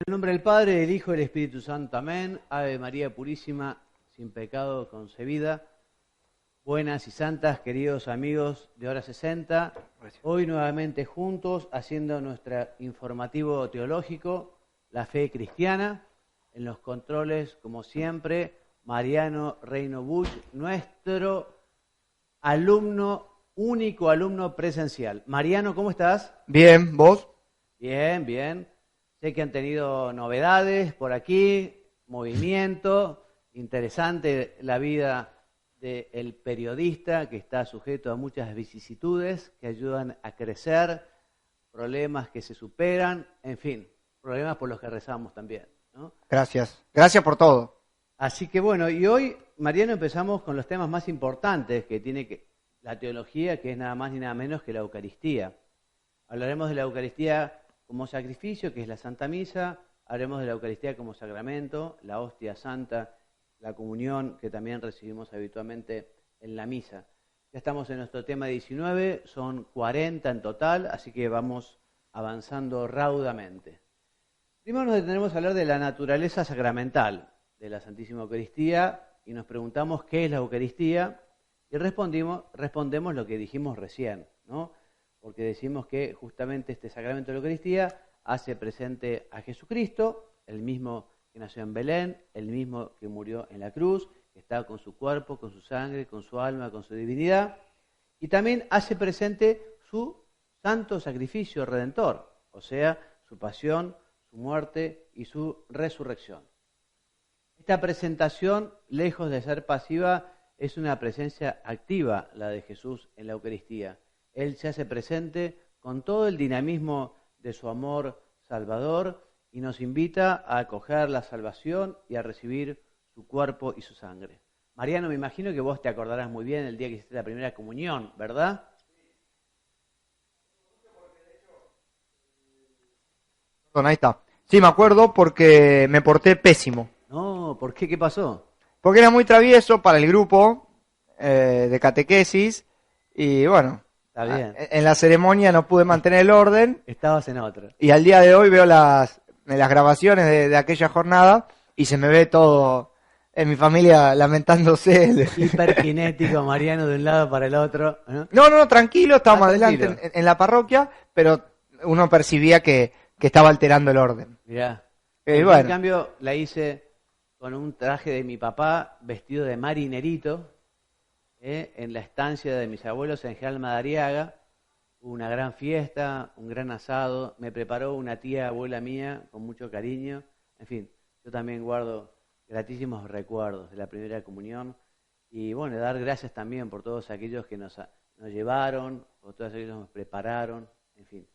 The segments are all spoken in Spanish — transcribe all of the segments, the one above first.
En nombre del Padre, del Hijo y del Espíritu Santo. Amén. Ave María Purísima, sin pecado concebida. Buenas y santas, queridos amigos de Hora 60. Gracias. Hoy nuevamente juntos, haciendo nuestro informativo teológico, la fe cristiana. En los controles, como siempre, Mariano Reino Bush, nuestro alumno, único alumno presencial. Mariano, ¿cómo estás? Bien, ¿vos? Bien, bien. Sé que han tenido novedades por aquí, movimiento, interesante la vida del periodista que está sujeto a muchas vicisitudes que ayudan a crecer, problemas que se superan, en fin, problemas por los que rezamos también, ¿no? Gracias. Gracias por todo. Así que bueno, y hoy, Mariano, empezamos con los temas más importantes que tiene la teología, que es nada más ni nada menos que la Eucaristía. Hablaremos de la Eucaristía como sacrificio, que es la Santa Misa, haremos de la Eucaristía como sacramento, la hostia santa, la comunión que también recibimos habitualmente en la misa. Ya estamos en nuestro tema 19, son 40 en total, así que vamos avanzando raudamente. Primero nos detenemos a hablar de la naturaleza sacramental de la Santísima Eucaristía y nos preguntamos qué es la Eucaristía y respondemos lo que dijimos recién, ¿no? Porque decimos que justamente este sacramento de la Eucaristía hace presente a Jesucristo, el mismo que nació en Belén, el mismo que murió en la cruz, que está con su cuerpo, con su sangre, con su alma, con su divinidad, y también hace presente su santo sacrificio redentor, o sea, su pasión, su muerte y su resurrección. Esta presentación, lejos de ser pasiva, es una presencia activa, la de Jesús en la Eucaristía. Él se hace presente con todo el dinamismo de su amor salvador y nos invita a acoger la salvación y a recibir su cuerpo y su sangre. Mariano, me imagino que vos te acordarás muy bien el día que hiciste la primera comunión, ¿verdad? Perdón, ahí está. Sí, me acuerdo porque me porté pésimo. No, ¿por qué? ¿Qué pasó? Porque era muy travieso para el grupo de catequesis y bueno, Está bien. en la ceremonia no pude mantener el orden Estabas en otra. y al día de hoy veo las grabaciones de aquella jornada y se me ve todo en mi familia lamentándose. Hiperkinético, Mariano, de un lado para el otro, ¿no? No, tranquilo, estábamos tranquilo. adelante en la parroquia, pero uno percibía que estaba alterando el orden. Mirá. Yo, En bueno, cambio, la hice con un traje de mi papá, vestido de marinerito, en la estancia de mis abuelos en General Madariaga. Hubo una gran fiesta, un gran asado, me preparó una tía abuela mía con mucho cariño. En fin, yo también guardo gratísimos recuerdos de la primera comunión. Y bueno, dar gracias también por todos aquellos que nos llevaron, por todos aquellos que nos prepararon, en fin.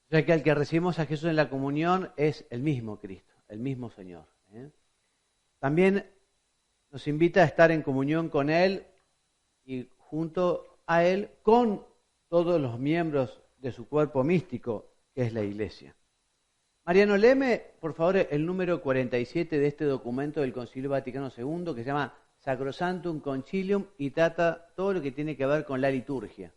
O sea que al que recibimos a Jesús en la comunión es el mismo Cristo, el mismo Señor. También nos invita a estar en comunión con Él y junto a Él con todos los miembros de su cuerpo místico, que es la Iglesia. Mariano, léeme, por favor, el número 47 de este documento del Concilio Vaticano II, que se llama Sacrosanctum Concilium y trata todo lo que tiene que ver con la liturgia.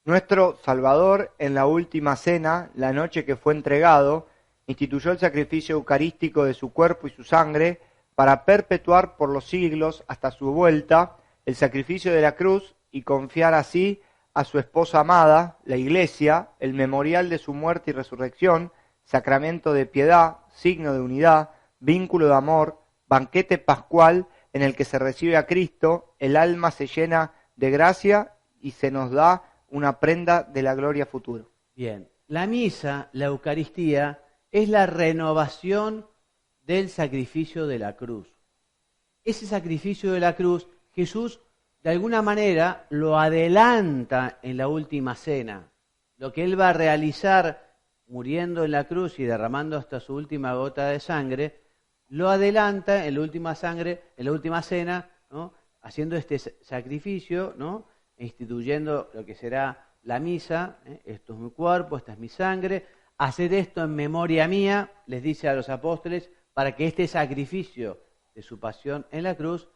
nuestro Salvador en la última cena, la noche que fue entregado, instituyó el sacrificio eucarístico de su cuerpo y su sangre para perpetuar por los siglos hasta su vuelta el sacrificio de la cruz y confiar así a su esposa amada, la Iglesia, el memorial de su muerte y resurrección, sacramento de piedad, signo de unidad, vínculo de amor, banquete pascual en el que se recibe a Cristo, el alma se llena de gracia y se nos da una prenda de la gloria futura. Bien, la misa, la Eucaristía, es la renovación del sacrificio de la cruz. Ese sacrificio de la cruz, Jesús de alguna manera lo adelanta en la última cena. Lo que Él va a realizar muriendo en la cruz y derramando hasta su última gota de sangre, lo adelanta en la última cena, ¿no? Haciendo este sacrificio, ¿no? Instituyendo lo que será la misa, esto es mi cuerpo, esta es mi sangre, haced esto en memoria mía, les dice a los apóstoles, para que este sacrificio de su pasión en la cruz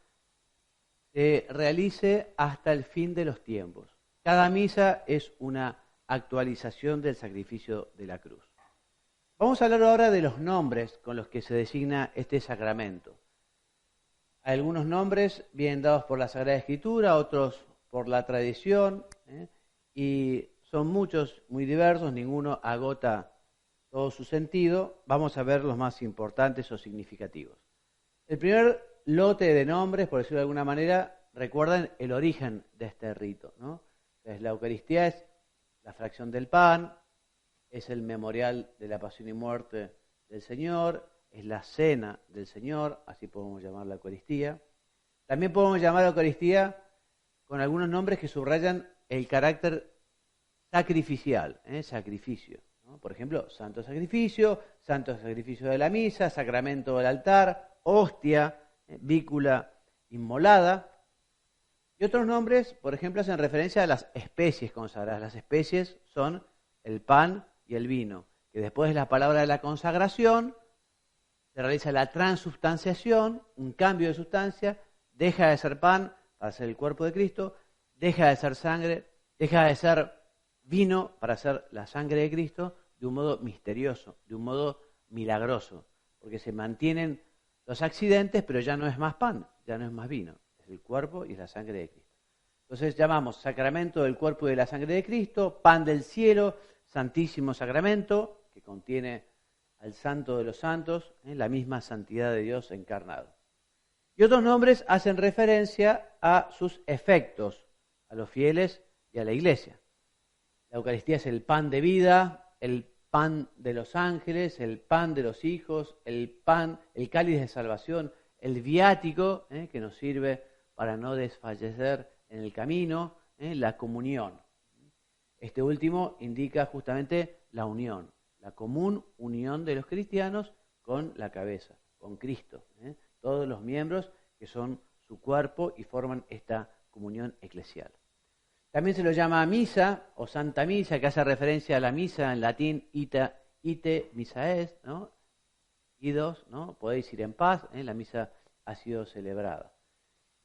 se realice hasta el fin de los tiempos. Cada misa es una actualización del sacrificio de la cruz. Vamos a hablar ahora de los nombres con los que se designa este sacramento. Algunos nombres vienen dados por la Sagrada Escritura, otros por la tradición, y son muchos, muy diversos, ninguno agota todo su sentido. Vamos a ver los más importantes o significativos. El primer lote de nombres, por decirlo de alguna manera, recuerdan el origen de este rito, ¿no? Entonces, la Eucaristía es la fracción del pan, es el memorial de la pasión y muerte del Señor, es la cena del Señor, así podemos llamar la Eucaristía. También podemos llamar a la Eucaristía con algunos nombres que subrayan el carácter sacrificial, sacrificio, ¿no? Por ejemplo, santo sacrificio de la misa, sacramento del altar, hostia, vícula inmolada. Y otros nombres, por ejemplo, hacen referencia a las especies consagradas. Las especies son el pan y el vino, que después de la palabra de la consagración se realiza la transubstanciación, un cambio de sustancia, deja de ser pan para ser el cuerpo de Cristo, deja de ser sangre, deja de ser vino para ser la sangre de Cristo, de un modo misterioso, de un modo milagroso, porque se mantienen los accidentes, pero ya no es más pan, ya no es más vino, es el cuerpo y la sangre de Cristo. Entonces llamamos sacramento del cuerpo y de la sangre de Cristo, pan del cielo, santísimo sacramento, que contiene al santo de los santos, la misma santidad de Dios encarnado. Y otros nombres hacen referencia a sus efectos, a los fieles y a la Iglesia. La Eucaristía es el pan de vida, el pan de los ángeles, el pan de los hijos, el pan, el cáliz de salvación, el viático, que nos sirve para no desfallecer en el camino, la comunión. Este último indica justamente la unión, la común unión de los cristianos con la cabeza, con Cristo, todos los miembros que son su cuerpo y forman esta comunión eclesial. También se lo llama misa o santa misa, que hace referencia a la misa en latín ite missa est, ¿no? Idos, ¿no? Podéis ir en paz, la misa ha sido celebrada.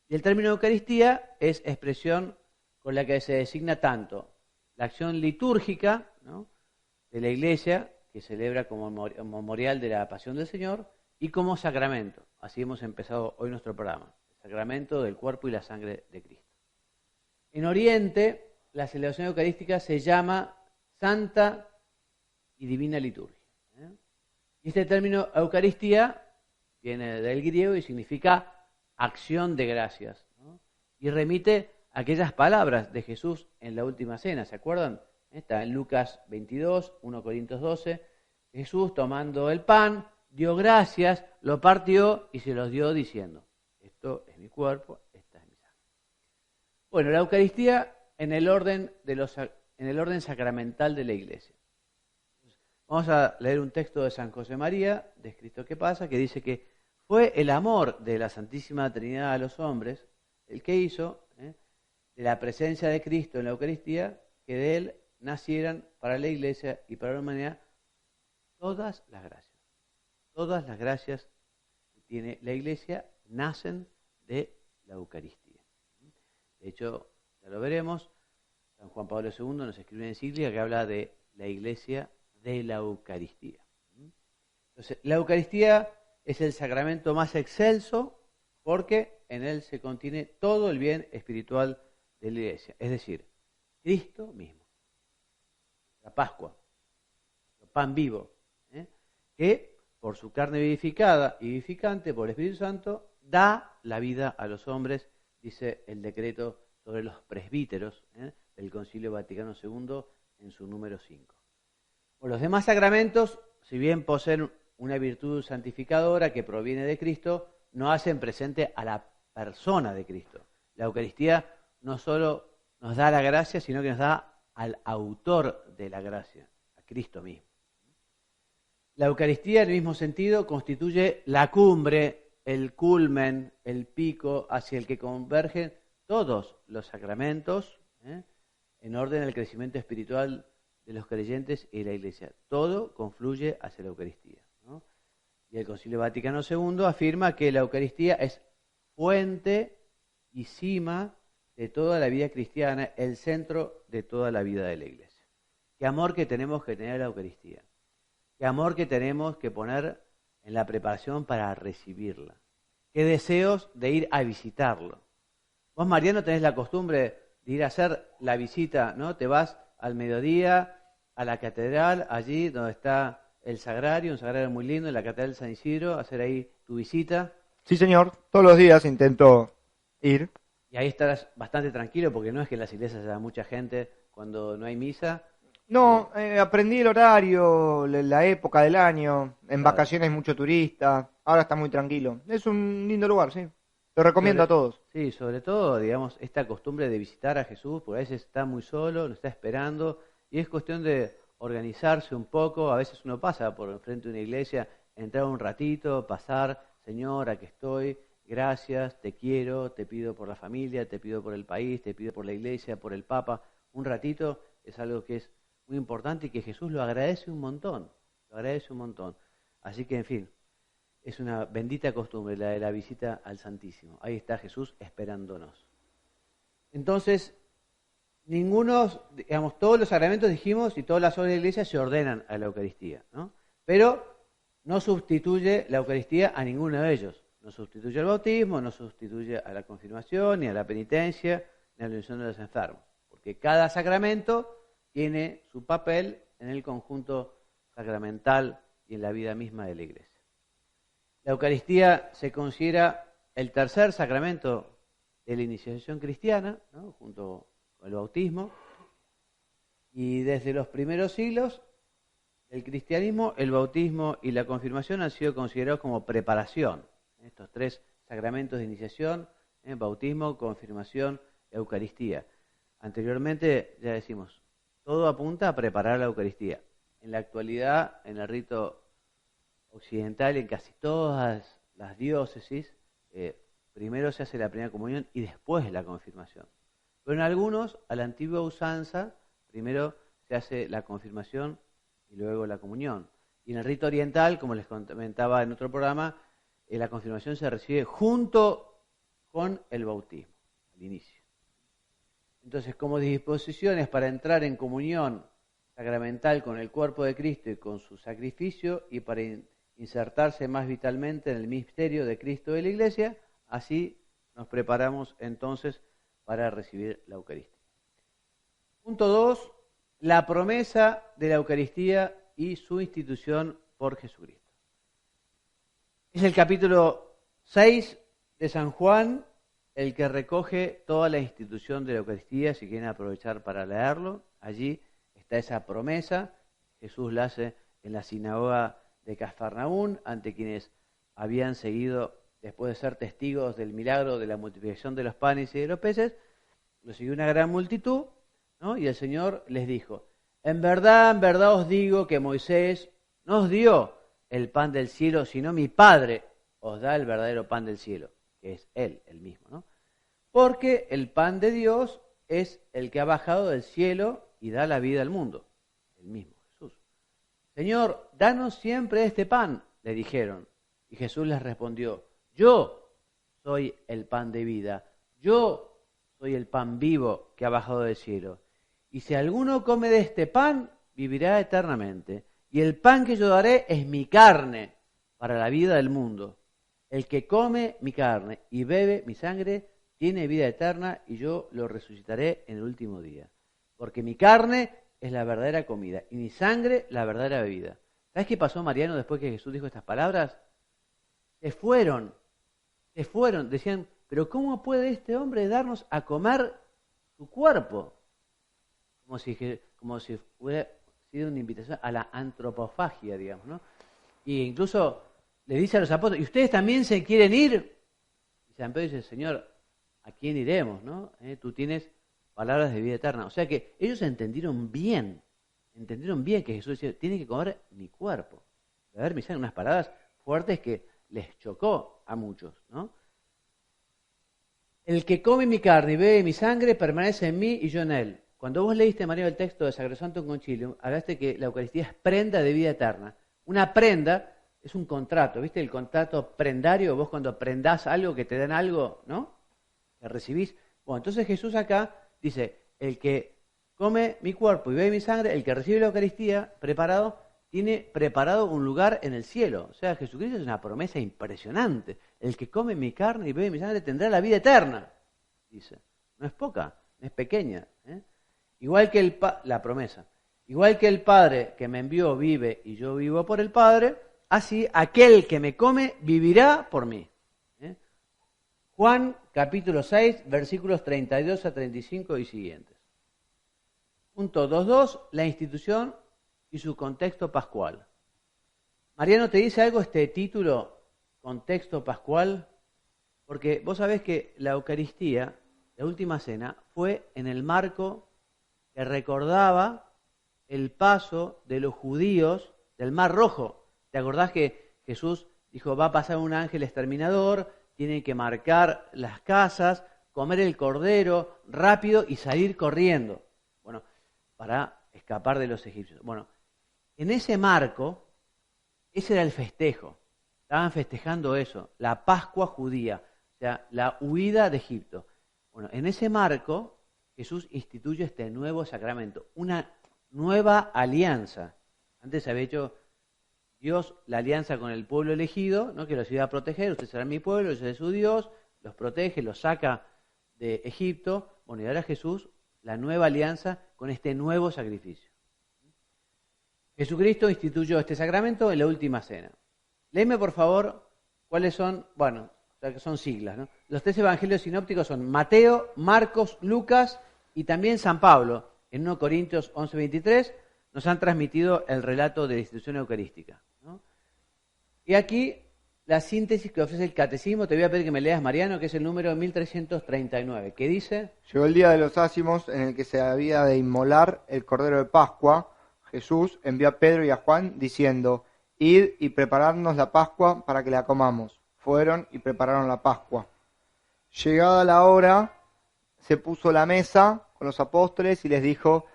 Y el término Eucaristía es expresión con la que se designa tanto la acción litúrgica, ¿no?, de la Iglesia, que celebra como memorial de la pasión del Señor, y como sacramento. Así hemos empezado hoy nuestro programa, el sacramento del cuerpo y la sangre de Cristo. En Oriente, la celebración eucarística se llama Santa y Divina Liturgia. Y este término Eucaristía viene del griego y significa acción de gracias, ¿no? Y remite a aquellas palabras de Jesús en la última cena, ¿se acuerdan? Está en Lucas 22, 1 Corintios 12. Jesús, tomando el pan, dio gracias, lo partió y se los dio diciendo: esto es mi cuerpo, esta es mi sangre. Bueno, la Eucaristía en el orden sacramental de la Iglesia. Vamos a leer un texto de San José María, de Escrito que pasa, que dice que fue el amor de la Santísima Trinidad a los hombres el que hizo de la presencia de Cristo en la Eucaristía que de Él nacieran para la Iglesia y para la humanidad todas las gracias. Todas las gracias que tiene la Iglesia nacen de la Eucaristía. De hecho, ya lo veremos, San Juan Pablo II nos escribe una encíclica que habla de la Iglesia de la Eucaristía. Entonces, la Eucaristía es el sacramento más excelso porque en él se contiene todo el bien espiritual de la Iglesia, es decir, Cristo mismo, la Pascua, el pan vivo, que por su carne vivificada y vivificante por el Espíritu Santo da la vida a los hombres, dice el decreto sobre los presbíteros del Concilio Vaticano II en su número 5. Los demás sacramentos, si bien poseen una virtud santificadora que proviene de Cristo, no hacen presente a la persona de Cristo. La Eucaristía no solo nos da la gracia, sino que nos da al autor de la gracia, a Cristo mismo. La Eucaristía, en el mismo sentido, constituye la cumbre, el culmen, el pico hacia el que convergen todos los sacramentos, en orden al crecimiento espiritual de los creyentes y de la Iglesia. Todo confluye hacia la Eucaristía, ¿no? Y el Concilio Vaticano II afirma que la Eucaristía es fuente y cima de toda la vida cristiana, el centro de toda la vida de la Iglesia. Qué amor que tenemos que tener a la Eucaristía. qué amor que tenemos que poner en la preparación para recibirla. Qué deseos de ir a visitarlo. Vos, Mariano, tenés la costumbre de ir a hacer la visita, ¿no? Te vas al mediodía a la catedral, allí donde está el sagrario, un sagrario muy lindo, en la catedral de San Isidro, a hacer ahí tu visita. Sí, señor. Todos los días intento ir. Y ahí estarás bastante tranquilo, porque no es que en las iglesias haya mucha gente cuando no hay misa. No, aprendí el horario, la época del año. En Claro. vacaciones mucho turista. Ahora está muy tranquilo. Es un lindo lugar, sí. Lo recomiendo a todos. Sí, sobre todo, digamos, esta costumbre de visitar a Jesús, porque a veces está muy solo, lo está esperando, y es cuestión de organizarse un poco. A veces uno pasa por enfrente de una iglesia, entrar un ratito, pasar, Señor, aquí estoy, gracias, te quiero, te pido por la familia, te pido por el país, te pido por la iglesia, por el Papa. Un ratito es algo que es muy importante y que Jesús lo agradece un montón, lo agradece un montón. Así que, en fin, es una bendita costumbre la de la visita al Santísimo. Ahí está Jesús esperándonos. Entonces, digamos, todos los sacramentos dijimos y todas las obras de la Iglesia se ordenan a la Eucaristía, ¿no? Pero no sustituye la Eucaristía a ninguno de ellos. No sustituye al bautismo, no sustituye a la confirmación, ni a la penitencia, ni a la unción de los enfermos. Porque cada sacramento tiene su papel en el conjunto sacramental y en la vida misma de la Iglesia. La Eucaristía se considera el tercer sacramento de la iniciación cristiana, ¿no? Junto con el bautismo. Y desde los primeros siglos del cristianismo, el bautismo y la confirmación han sido considerados como preparación. Estos tres sacramentos de iniciación, bautismo, confirmación, Eucaristía. Anteriormente, ya decimos, todo apunta a preparar la Eucaristía. En la actualidad, en el rito occidental, en casi todas las diócesis, primero se hace la primera comunión y después la confirmación. Pero en algunos, a la antigua usanza, primero se hace la confirmación y luego la comunión. Y en el rito oriental, como les comentaba en otro programa, la confirmación se recibe junto con el bautismo, al inicio. Entonces, como disposiciones para entrar en comunión sacramental con el cuerpo de Cristo y con su sacrificio, y para insertarse más vitalmente en el misterio de Cristo de la Iglesia, así nos preparamos entonces para recibir la Eucaristía. Punto 2, la promesa de la Eucaristía y su institución por Jesucristo. Es el capítulo 6 de San Juan el que recoge toda la institución de la Eucaristía, si quieren aprovechar para leerlo. Allí está esa promesa, Jesús la hace en la sinagoga de Cafarnaún, ante quienes habían seguido, después de ser testigos del milagro de la multiplicación de los panes y de los peces, lo siguió una gran multitud, ¿no? Y el Señor les dijo: en verdad os digo que Moisés no os dio el pan del cielo, sino mi Padre os da el verdadero pan del cielo, que es Él, el mismo, ¿no? Porque el pan de Dios es el que ha bajado del cielo y da la vida al mundo, el mismo Jesús. Señor, danos siempre este pan, le dijeron. Y Jesús les respondió: yo soy el pan de vida, yo soy el pan vivo que ha bajado del cielo. Y si alguno come de este pan, vivirá eternamente. Y el pan que yo daré es mi carne para la vida del mundo. El que come mi carne y bebe mi sangre tiene vida eterna, y yo lo resucitaré en el último día. Porque mi carne es la verdadera comida y mi sangre la verdadera bebida. ¿Sabes qué pasó, Mariano, después que Jesús dijo estas palabras? Se fueron, decían: pero ¿cómo puede este hombre darnos a comer su cuerpo? Como si hubiera sido una invitación a la antropofagia, digamos, ¿no? Y incluso le dice a los apóstoles: ¿y ustedes también se quieren ir? Y San Pedro dice: Señor, ¿a quién iremos, no? Tú tienes palabras de vida eterna. O sea que ellos entendieron bien que Jesús decía: tiene que comer mi cuerpo, beber mi sangre, unas palabras fuertes que les chocó a muchos, ¿no? El que come mi carne y bebe mi sangre permanece en mí y yo en él. Cuando vos leíste, María, el texto de Sacrosanctum Concilium, hablaste que la Eucaristía es prenda de vida eterna. Una prenda es un contrato, ¿viste? El contrato prendario, vos cuando prendás algo, que te dan algo, ¿no? Que recibís. Bueno, entonces Jesús acá dice: el que come mi cuerpo y bebe mi sangre, el que recibe la Eucaristía preparado, tiene preparado un lugar en el cielo. O sea, Jesucristo es una promesa impresionante. El que come mi carne y bebe mi sangre tendrá la vida eterna, dice. No es poca, no es pequeña. Igual que la promesa. Igual que el Padre que me envió vive y yo vivo por el Padre, así aquel que me come vivirá por mí. Juan capítulo 6, versículos 32 a 35 y siguientes. Punto 2.2, la institución y su contexto pascual. Mariano, ¿te dice algo este título, contexto pascual? Porque vos sabés que la Eucaristía, la última cena, fue en el marco que recordaba el paso de los judíos del Mar Rojo. ¿Te acordás que Jesús dijo, va a pasar un ángel exterminador, tienen que marcar las casas, comer el cordero rápido y salir corriendo? Bueno, para escapar de los egipcios. Bueno, en ese marco, ese era el festejo. Estaban festejando eso, la Pascua judía, o sea, la huida de Egipto. Bueno, en ese marco, Jesús instituye este nuevo sacramento, una nueva alianza. Antes había hecho Dios la alianza con el pueblo elegido, ¿no? Que los iba a proteger, ustedes serán mi pueblo, yo seré su Dios, los protege, los saca de Egipto. Bueno, y ahora Jesús, la nueva alianza con este nuevo sacrificio. Jesucristo instituyó este sacramento en la última cena. Léeme, por favor, cuáles son, bueno, que son siglas, ¿no? Los 3 evangelios sinópticos son Mateo, Marcos, Lucas y también San Pablo. En 1 Corintios 11:23 nos han transmitido el relato de la institución eucarística, ¿no? Y aquí la síntesis que ofrece el catecismo, te voy a pedir que me leas, Mariano, que es el número 1339, que dice: Llegó el día de los ácimos en el que se había de inmolar el cordero de Pascua. Jesús envió a Pedro y a Juan diciendo, id y preparadnos la Pascua para que la comamos. Fueron y prepararon la Pascua. Llegada la hora, se puso la mesa con los apóstoles y les dijo,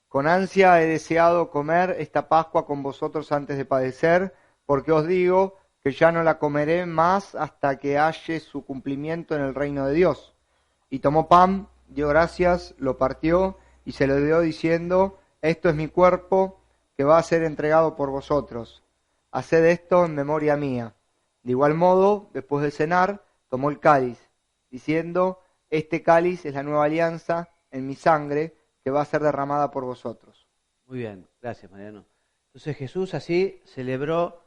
con ansia he deseado comer esta Pascua con vosotros antes de padecer, porque os digo que ya no la comeré más hasta que halle su cumplimiento en el reino de Dios. Y tomó pan, dio gracias, lo partió y se lo dio diciendo, esto es mi cuerpo que va a ser entregado por vosotros. Haced esto en memoria mía. De igual modo, después de cenar, tomó el cáliz, diciendo, este cáliz es la nueva alianza en mi sangre que va a ser derramada por vosotros. Muy bien, gracias, Mariano. Entonces Jesús así celebró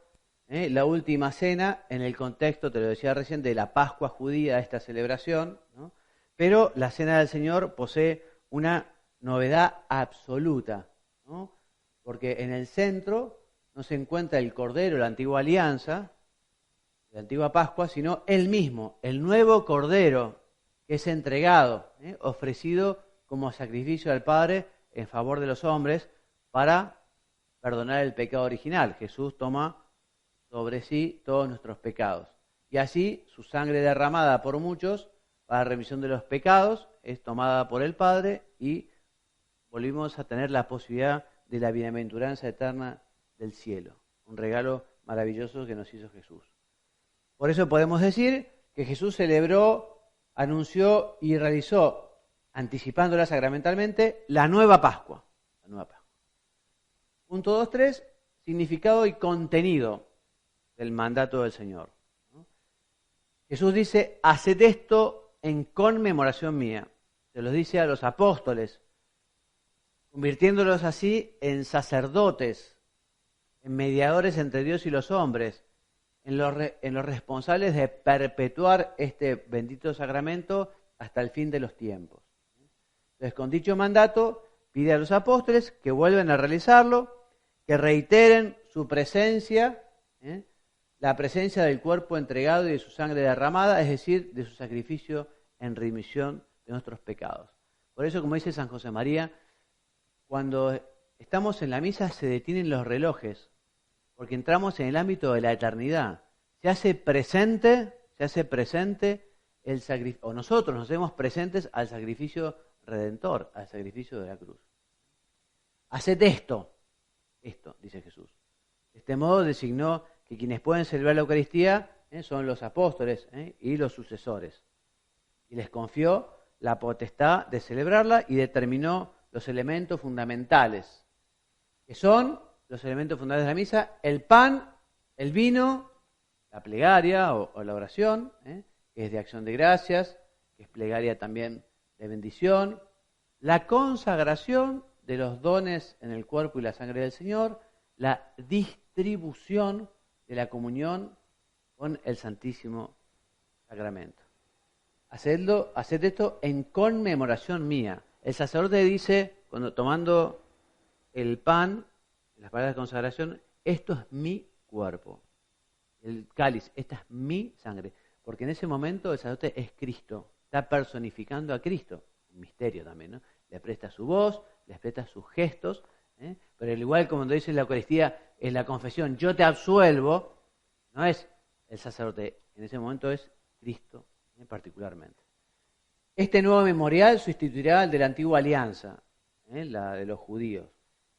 la última cena en el contexto, te lo decía recién, de la Pascua judía, esta celebración, ¿no? Pero la cena del Señor posee una novedad absoluta, ¿no? Porque en el centro no se encuentra el Cordero, la antigua alianza, la antigua Pascua, sino Él mismo, el nuevo Cordero que es entregado, ofrecido como sacrificio al Padre en favor de los hombres para perdonar el pecado original. Jesús toma sobre sí todos nuestros pecados. Y así su sangre derramada por muchos para la remisión de los pecados es tomada por el Padre y volvimos a tener la posibilidad de la bienaventuranza eterna del cielo. Un regalo maravilloso que nos hizo Jesús. Por eso podemos decir que Jesús celebró, anunció y realizó, anticipándola sacramentalmente, la nueva Pascua. La nueva Pascua. Punto 2.3, significado y contenido del mandato del Señor. Jesús dice, haced esto en conmemoración mía. Se los dice a los apóstoles, convirtiéndolos así en sacerdotes, en mediadores entre Dios y los hombres, en los responsables de perpetuar este bendito sacramento hasta el fin de los tiempos. Entonces, con dicho mandato, pide a los apóstoles que vuelvan a realizarlo, que reiteren su presencia, la presencia del cuerpo entregado y de su sangre derramada, es decir, de su sacrificio en remisión de nuestros pecados. Por eso, como dice San José María, cuando estamos en la misa se detienen los relojes, porque entramos en el ámbito de la eternidad. Se hace presente el sacrificio, o nosotros nos hacemos presentes al sacrificio redentor, al sacrificio de la cruz. Haced esto, dice Jesús. De este modo designó que quienes pueden celebrar la Eucaristía son los apóstoles y los sucesores. Y les confió la potestad de celebrarla y determinó los elementos fundamentales, que son los elementos fundamentales de la misa: el pan, el vino, la plegaria o la oración, que es de acción de gracias, que es plegaria también de bendición, la consagración de los dones en el cuerpo y la sangre del Señor, la distribución de la comunión con el Santísimo Sacramento. Haced esto en conmemoración mía. El sacerdote dice, cuando tomando el pan, las palabras de consagración: esto es mi cuerpo. El cáliz: esta es mi sangre. Porque en ese momento el sacerdote es Cristo, está personificando a Cristo. Un misterio también, ¿no? Le presta su voz, le presta sus gestos, pero al igual como cuando dice la Eucaristía, es la confesión: yo te absuelvo, no es el sacerdote, en ese momento es Cristo particularmente. Este nuevo memorial sustituirá el de la antigua alianza, la de los judíos.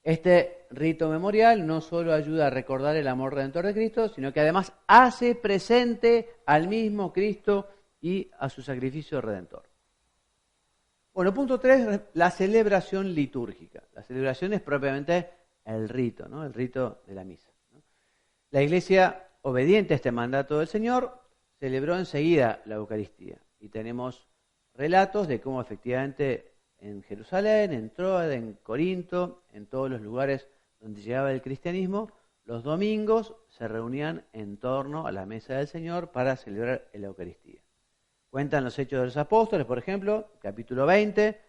Este rito memorial no solo ayuda a recordar el amor redentor de Cristo, sino que además hace presente al mismo Cristo y a su sacrificio redentor. Bueno, punto 3, la celebración litúrgica. La celebración es propiamente el rito, ¿no? El rito de la misa, ¿no? La Iglesia, obediente a este mandato del Señor, celebró enseguida la Eucaristía. Y tenemos relatos de cómo efectivamente en Jerusalén, en Tróada, en Corinto, en todos los lugares donde llegaba el cristianismo, los domingos se reunían en torno a la mesa del Señor para celebrar la Eucaristía. Cuentan los Hechos de los Apóstoles, por ejemplo, capítulo 20,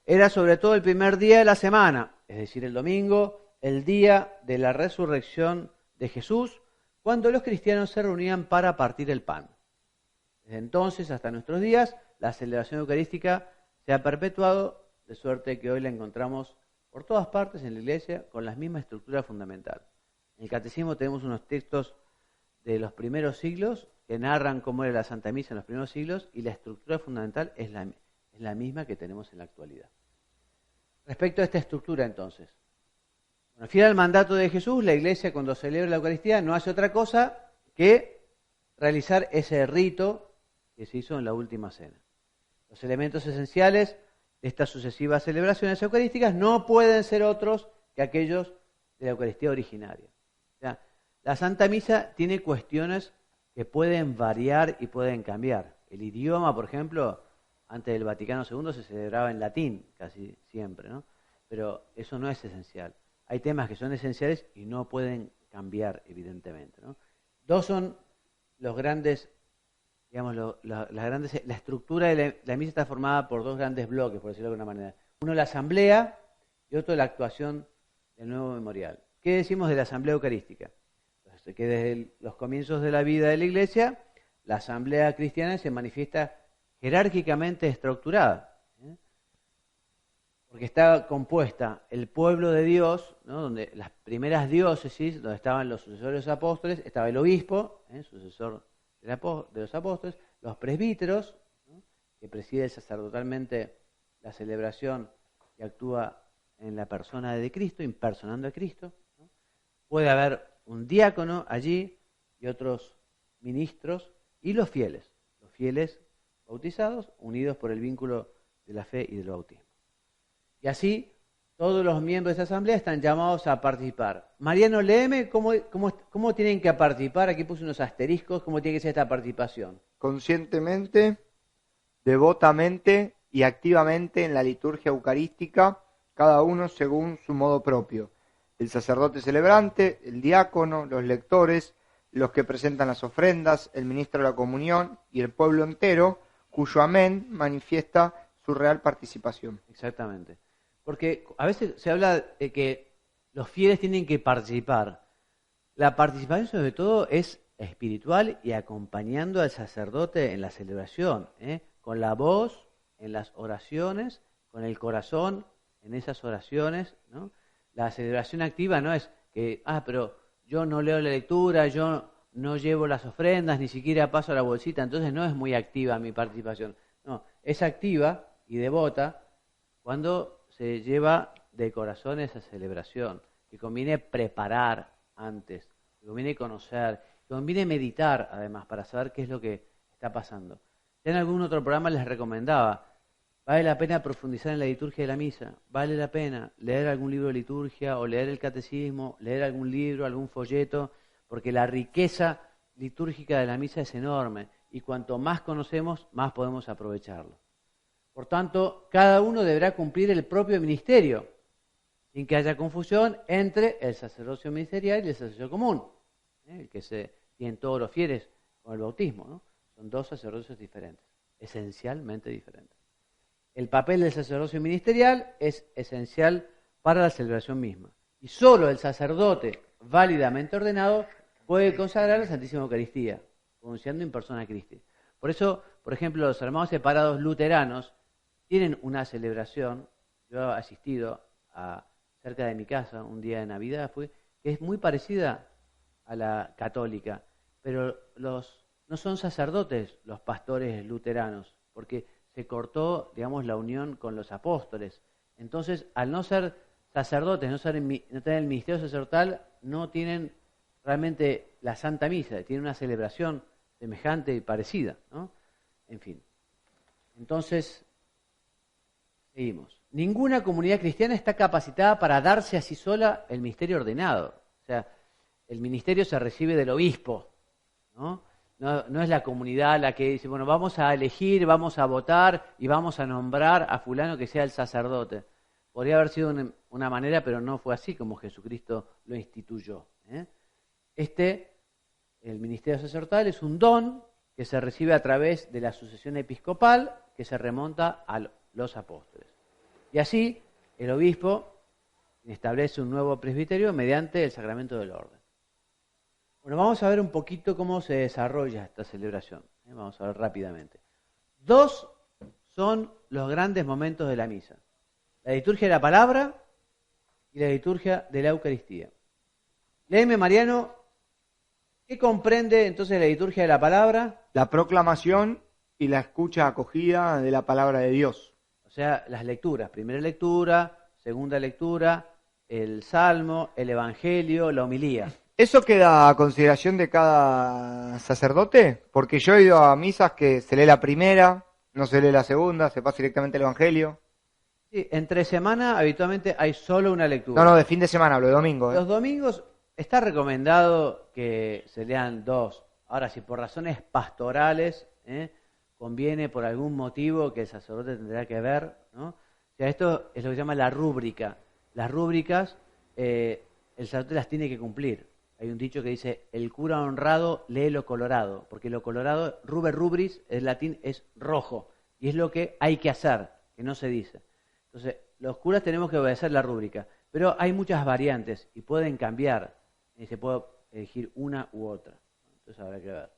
era sobre todo el primer día de la semana, es decir, el domingo, el día de la resurrección de Jesús, cuando los cristianos se reunían para partir el pan. Desde entonces hasta nuestros días, la celebración eucarística se ha perpetuado, de suerte que hoy la encontramos por todas partes en la Iglesia con la misma estructura fundamental. En el Catecismo tenemos unos textos de los primeros siglos que narran cómo era la Santa Misa en los primeros siglos, y la estructura fundamental es la misma que tenemos en la actualidad. Respecto a esta estructura, entonces, bueno, fiel al mandato de Jesús, la Iglesia, cuando celebra la Eucaristía, no hace otra cosa que realizar ese rito que se hizo en la última cena. Los elementos esenciales de estas sucesivas celebraciones eucarísticas no pueden ser otros que aquellos de la Eucaristía originaria. O sea, la Santa Misa tiene cuestiones que pueden variar y pueden cambiar. El idioma, por ejemplo, antes del Vaticano II se celebraba en latín, casi siempre, ¿no? Pero eso no es esencial. Hay temas que son esenciales y no pueden cambiar, evidentemente, ¿no? Dos son los grandes, digamos, la estructura de la misa está formada por dos grandes bloques, por decirlo de alguna manera. Uno, la asamblea, y otro, la actuación del nuevo memorial. ¿Qué decimos de la asamblea eucarística? Que desde los comienzos de la vida de la Iglesia, la asamblea cristiana se manifiesta jerárquicamente estructurada, porque está compuesta el pueblo de Dios, ¿no? Donde las primeras diócesis, donde estaban los sucesores de los apóstoles, estaba el obispo, sucesor de los apóstoles, los presbíteros, ¿no? Que preside sacerdotalmente la celebración y actúa en la persona de Cristo, impersonando a Cristo, ¿no? Puede haber un diácono allí y otros ministros, y los fieles bautizados, unidos por el vínculo de la fe y del bautismo. Y así, todos los miembros de esa asamblea están llamados a participar. Mariano, léeme cómo tienen que participar. Aquí puse unos asteriscos, cómo tiene que ser esta participación. Conscientemente, devotamente y activamente en la liturgia eucarística, cada uno según su modo propio. El sacerdote celebrante, el diácono, los lectores, los que presentan las ofrendas, el ministro de la comunión y el pueblo entero, cuyo amén manifiesta su real participación. Exactamente. Porque a veces se habla de que los fieles tienen que participar. La participación sobre todo es espiritual y acompañando al sacerdote en la celebración, con la voz, en las oraciones, con el corazón, en esas oraciones, ¿no? La celebración activa no es que, pero yo no leo la lectura, yo no llevo las ofrendas, ni siquiera paso la bolsita, entonces no es muy activa mi participación. No, es activa y devota cuando se lleva de corazón esa celebración, que conviene preparar antes, que conviene conocer, que conviene meditar además para saber qué es lo que está pasando. Ya en algún otro programa les recomendaba Vale la pena profundizar en la liturgia de la misa, vale la pena leer algún libro de liturgia o leer el catecismo, leer algún libro, algún folleto, porque la riqueza litúrgica de la misa es enorme y cuanto más conocemos, más podemos aprovecharlo. Por tanto, cada uno deberá cumplir el propio ministerio, sin que haya confusión entre el sacerdocio ministerial y el sacerdocio común, el que se tienen todos los fieles con el bautismo, ¿no? Son dos sacerdocios diferentes, esencialmente diferentes. El papel del sacerdocio ministerial es esencial para la celebración misma. Y solo el sacerdote válidamente ordenado puede consagrar la Santísima Eucaristía, pronunciando in persona Christi. Por eso, por ejemplo, los hermanos separados luteranos tienen una celebración, yo he asistido cerca de mi casa, un día de Navidad fue, que es muy parecida a la católica, pero no son sacerdotes los pastores luteranos, porque se cortó, digamos, la unión con los apóstoles. Entonces, al no ser sacerdotes, no tener el ministerio sacerdotal, no tienen realmente la Santa Misa, tienen una celebración semejante y parecida, ¿no? En fin. Entonces, seguimos. Ninguna comunidad cristiana está capacitada para darse a sí sola el ministerio ordenado. O sea, el ministerio se recibe del obispo, ¿no? No es la comunidad la que dice, bueno, vamos a elegir, vamos a votar y vamos a nombrar a fulano que sea el sacerdote. Podría haber sido una manera, pero no fue así como Jesucristo lo instituyó, ¿eh? El ministerio sacerdotal es un don que se recibe a través de la sucesión episcopal que se remonta a los apóstoles. Y así el obispo establece un nuevo presbiterio mediante el sacramento del orden. Bueno, vamos a ver un poquito cómo se desarrolla esta celebración. Vamos a ver rápidamente. Dos son los grandes momentos de la misa: la liturgia de la palabra y la liturgia de la Eucaristía. Léeme, Mariano, ¿qué comprende entonces la liturgia de la palabra? La proclamación y la escucha acogida de la palabra de Dios. O sea, las lecturas, primera lectura, segunda lectura, el salmo, el evangelio, la homilía. ¿Eso queda a consideración de cada sacerdote? Porque yo he ido a misas que se lee la primera, no se lee la segunda, se pasa directamente el evangelio. Sí, entre semana habitualmente hay solo una lectura. No, de fin de semana, hablo de domingo. Los domingos está recomendado que se lean dos. Ahora, si por razones pastorales conviene por algún motivo que el sacerdote tendrá que ver, ¿no? O sea, esto es lo que se llama la rúbrica. Las rúbricas, el sacerdote las tiene que cumplir. Hay un dicho que dice, el cura honrado lee lo colorado, porque lo colorado, ruber rubris, en latín es rojo, y es lo que hay que hacer, que no se dice. Entonces, los curas tenemos que obedecer la rúbrica, pero hay muchas variantes y pueden cambiar, y se puede elegir una u otra. Entonces habrá que ver.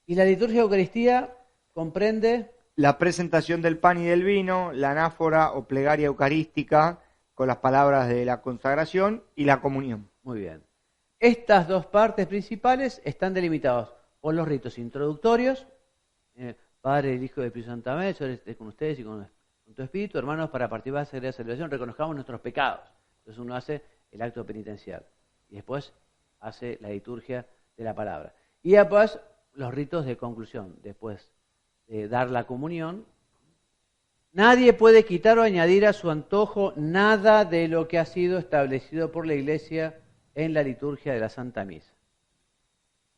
Y la liturgia de Eucaristía comprende la presentación del pan y del vino, la anáfora o plegaria eucarística con las palabras de la consagración y la comunión. Muy bien. Estas dos partes principales están delimitadas por los ritos introductorios, Padre, el Hijo y el Espíritu Santo, amén, yo esté con ustedes y con tu Espíritu, hermanos, para participar de la celebración, reconozcamos nuestros pecados. Entonces uno hace el acto penitencial y después hace la liturgia de la palabra. Y después los ritos de conclusión, después de dar la comunión. Nadie puede quitar o añadir a su antojo nada de lo que ha sido establecido por la Iglesia en la liturgia de la Santa Misa.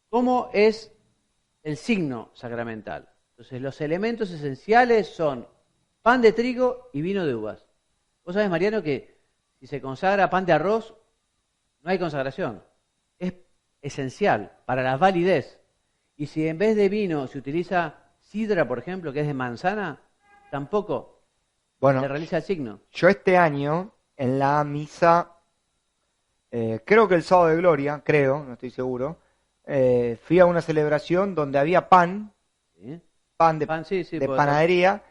¿Cómo es el signo sacramental? Entonces, los elementos esenciales son pan de trigo y vino de uvas. Vos sabés, Mariano, que si se consagra pan de arroz, no hay consagración. Es esencial para la validez. Y si en vez de vino se utiliza sidra, por ejemplo, que es de manzana, tampoco se realiza el signo. Yo este año, en la misa, creo que el sábado de Gloria, no estoy seguro, fui a una celebración donde había pan, ¿sí? de panadería,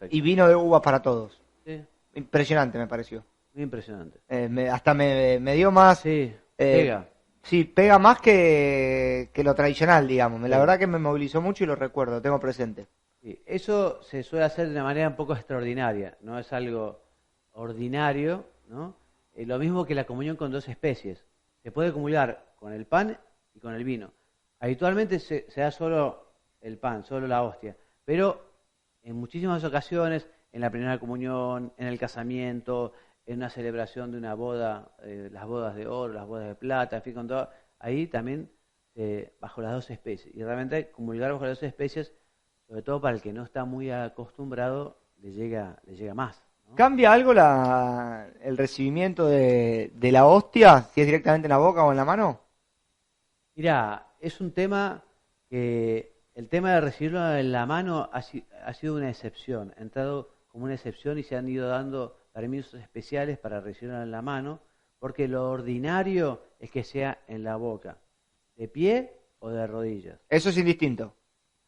y vino de uvas para todos. Sí. Impresionante me pareció. Muy impresionante. Hasta me dio más... Sí, pega. Sí, pega más que lo tradicional, digamos. La verdad que me movilizó mucho y lo recuerdo, tengo presente. Sí, eso se suele hacer de una manera un poco extraordinaria, no es algo ordinario, ¿no? Lo mismo que la comunión con dos especies. Se puede comulgar con el pan y con el vino. Habitualmente se da solo el pan, solo la hostia, pero en muchísimas ocasiones, en la primera comunión, en el casamiento, en una celebración de una boda, las bodas de oro, las bodas de plata, en fin, con todo, ahí también bajo las 12 especies. Y realmente comulgar bajo las 12 especies, sobre todo para el que no está muy acostumbrado, le llega más, ¿no? ¿Cambia algo el recibimiento de la hostia, si es directamente en la boca o en la mano? Mirá, es un tema que el tema de recibirlo en la mano ha sido una excepción, ha entrado como una excepción y se han ido dando permisos especiales para recibirlo en la mano, porque lo ordinario es que sea en la boca, de pie o de rodillas. Eso es indistinto.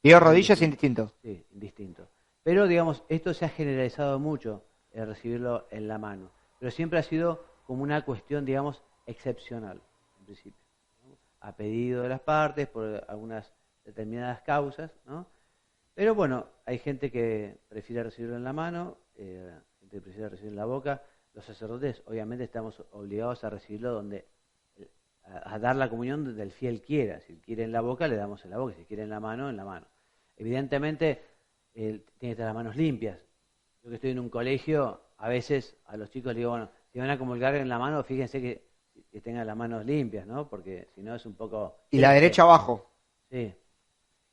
Pie o rodillas es indistinto. Sí, indistinto. Pero, digamos, esto se ha generalizado mucho, recibirlo en la mano. Pero siempre ha sido como una cuestión, digamos, excepcional, en principio, ¿no? A pedido de las partes, por algunas determinadas causas, ¿no? Pero bueno, hay gente que prefiere recibirlo en la mano, gente que prefiere recibirlo en la boca. Los sacerdotes, obviamente, estamos obligados a recibirlo donde, a dar la comunión donde el fiel quiera. Si quiere en la boca, le damos en la boca. Si quiere en la mano, en la mano. Evidentemente, tiene que tener las manos limpias. Yo que estoy en un colegio, a veces a los chicos les digo, bueno, si van a comulgar en la mano, fíjense que tengan las manos limpias, ¿no? Porque si no es un poco... Y la derecha abajo. Sí.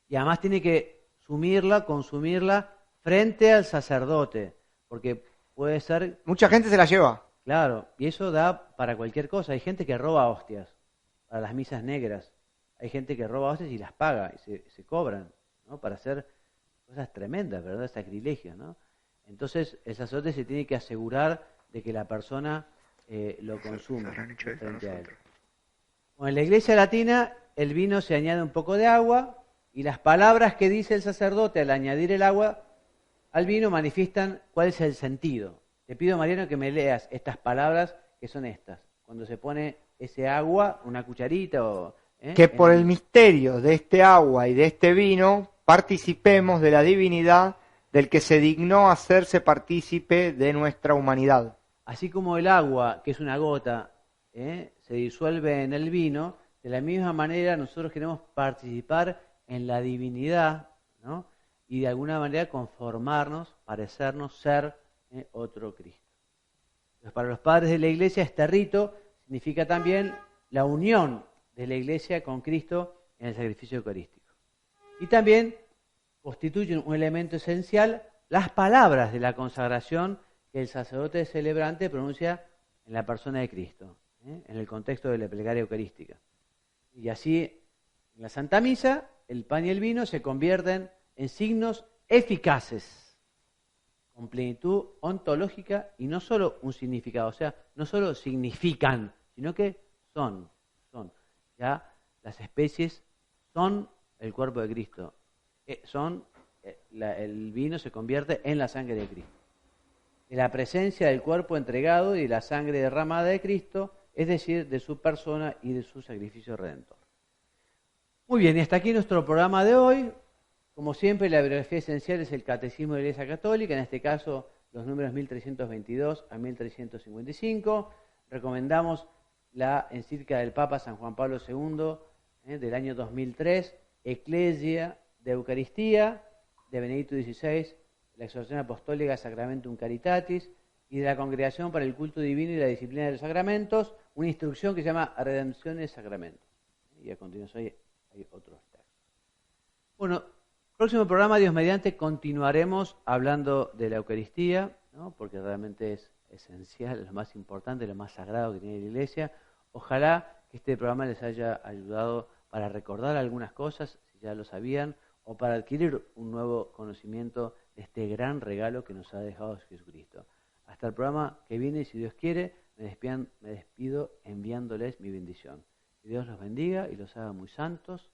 Y además tiene que consumirla frente al sacerdote, porque puede ser... Mucha gente se la lleva. Claro, y eso da para cualquier cosa. Hay gente que roba hostias para las misas negras. Hay gente que roba hostias y las paga y se cobran, ¿no? Para hacer cosas tremendas, ¿verdad? Sacrilegios, ¿no? Entonces el sacerdote se tiene que asegurar de que la persona lo consume frente a él. Bueno, en la iglesia latina el vino se añade un poco de agua y las palabras que dice el sacerdote al añadir el agua al vino manifiestan cuál es el sentido. Te pido, Mariano, que me leas estas palabras que son estas. Cuando se pone ese agua, una cucharita o... Que por el misterio de este agua y de este vino participemos de la divinidad del que se dignó hacerse partícipe de nuestra humanidad. Así como el agua, que es una gota, se disuelve en el vino, de la misma manera nosotros queremos participar en la divinidad, ¿no? Y de alguna manera conformarnos, parecernos, ser otro Cristo. Entonces, para los padres de la Iglesia, este rito significa también la unión de la Iglesia con Cristo en el sacrificio eucarístico. Y también constituyen un elemento esencial las palabras de la consagración que el sacerdote celebrante pronuncia en la persona de Cristo, en el contexto de la plegaria eucarística. Y así, en la Santa Misa, el pan y el vino se convierten en signos eficaces, con plenitud ontológica y no solo un significado, o sea, no solo significan, sino que son. Ya las especies son el cuerpo de Cristo, el vino se convierte en la sangre de Cristo. De la presencia del cuerpo entregado y de la sangre derramada de Cristo, es decir, de su persona y de su sacrificio redentor. Muy bien, y hasta aquí nuestro programa de hoy. Como siempre, la bibliografía esencial es el Catecismo de la Iglesia Católica, en este caso los números 1322 a 1355. Recomendamos la encíclica del Papa San Juan Pablo II del año 2003, Ecclesia de Eucaristía, de Benedicto XVI, la exhortación apostólica Sacramentum Caritatis, y de la Congregación para el Culto Divino y la Disciplina de los Sacramentos, una instrucción que se llama Redempción de Sacramentos. Y a continuación hay otros textos. Bueno, próximo programa, Dios mediante, continuaremos hablando de la Eucaristía, ¿no? Porque realmente es esencial, lo más importante, lo más sagrado que tiene la Iglesia. Ojalá que este programa les haya ayudado para recordar algunas cosas, si ya lo sabían, o para adquirir un nuevo conocimiento de este gran regalo que nos ha dejado Jesucristo. Hasta el programa que viene, si Dios quiere, me despido enviándoles mi bendición. Que Dios los bendiga y los haga muy santos,